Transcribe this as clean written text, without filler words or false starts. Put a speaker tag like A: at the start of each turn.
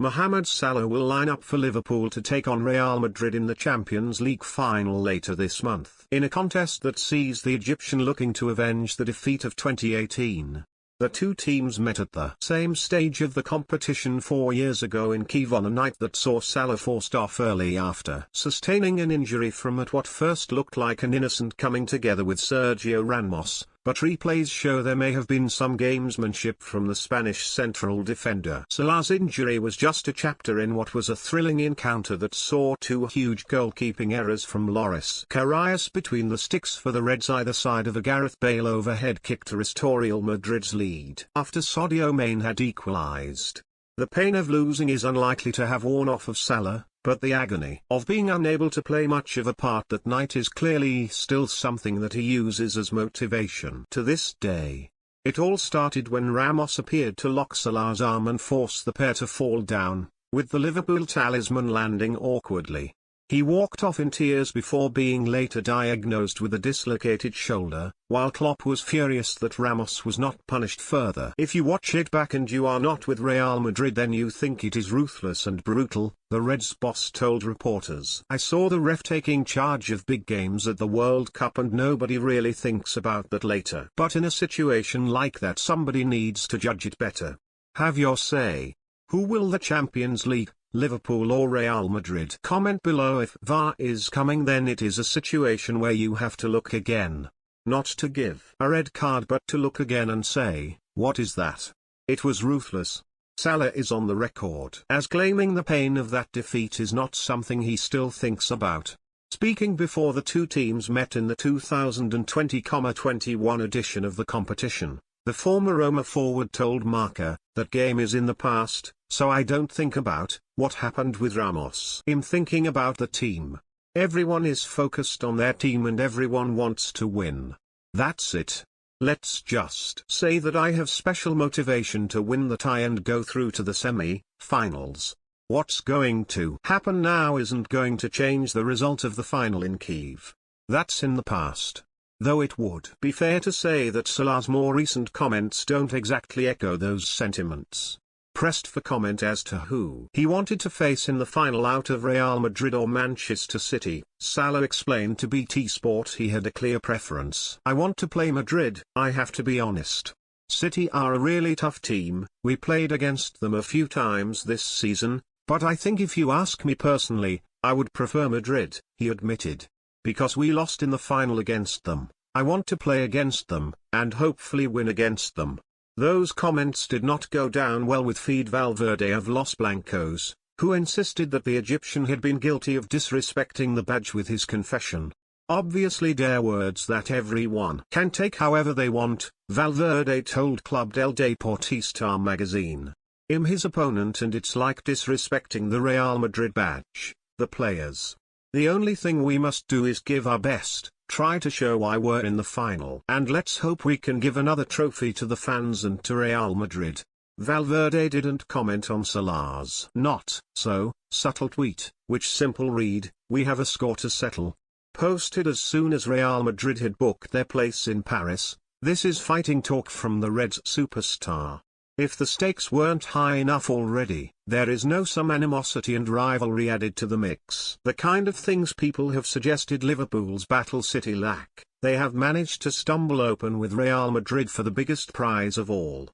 A: Mohamed Salah will line up for Liverpool to take on Real Madrid in the Champions League final later this month, in a contest that sees the Egyptian looking to avenge the defeat of 2018. The two teams met at the same stage of the competition 4 years ago in Kyiv on a night that saw Salah forced off early after sustaining an injury from at what first looked like an innocent coming together with Sergio Ramos, but replays show there may have been some gamesmanship from the Spanish central defender. Salah's injury was just a chapter in what was a thrilling encounter that saw two huge goalkeeping errors from Loris Karius between the sticks for the Reds either side of a Gareth Bale overhead kick to restore Real Madrid's lead after Sadio Mane had equalised. The pain of losing is unlikely to have worn off of Salah, but the agony of being unable to play much of a part that night is clearly still something that he uses as motivation to this day. It all started when Ramos appeared to lock Salah's arm and force the pair to fall down, with the Liverpool talisman landing awkwardly. He walked off in tears before being later diagnosed with a dislocated shoulder, while Klopp was furious that Ramos was not punished further. If you watch it back and you are not with Real Madrid, then you think it is ruthless and brutal, the Reds boss told reporters. I saw the ref taking charge of big games at the World Cup and nobody really thinks about that later. But in a situation like that somebody needs to judge it better. Have your say. Who will the Champions League, Liverpool or Real Madrid? Comment below. If VAR is coming, then it is a situation where you have to look again. Not to give a red card but to look again and say, what is that? It was ruthless. Salah is on the record as claiming the pain of that defeat is not something he still thinks about. Speaking before the two teams met in the 2020-21 edition of the competition, the former Roma forward told Marca, "That game is in the past, so I don't think about what happened with Ramos. I'm thinking about the team. Everyone is focused on their team and everyone wants to win. That's it. Let's just say that I have special motivation to win the tie and go through to the semi-finals. What's going to happen now isn't going to change the result of the final in Kyiv. That's in the past." Though it would be fair to say that Salah's more recent comments don't exactly echo those sentiments. Pressed for comment as to who he wanted to face in the final out of Real Madrid or Manchester City, Salah explained to BT Sport he had a clear preference. "I want to play Madrid, I have to be honest. City are a really tough team, we played against them a few times this season, but I think if you ask me personally, I would prefer Madrid," he admitted. "Because we lost in the final against them, I want to play against them, and hopefully win against them." Those comments did not go down well with Fede Valverde of Los Blancos, who insisted that the Egyptian had been guilty of disrespecting the badge with his confession. "Obviously they're words that everyone can take however they want," Valverde told Club del Deportista magazine. "I'm his opponent and it's like disrespecting the Real Madrid badge, the players. The only thing we must do is give our best, try to show why we're in the final, and let's hope we can give another trophy to the fans and to Real Madrid." Valverde didn't comment on Salah's not-so-subtle tweet, which simple read, "We have a score to settle," posted as soon as Real Madrid had booked their place in Paris. This is fighting talk from the Reds superstar. If the stakes weren't high enough already, there is some animosity and rivalry added to the mix. The kind of things people have suggested Liverpool's Battle City lack, they have managed to stumble open with Real Madrid for the biggest prize of all.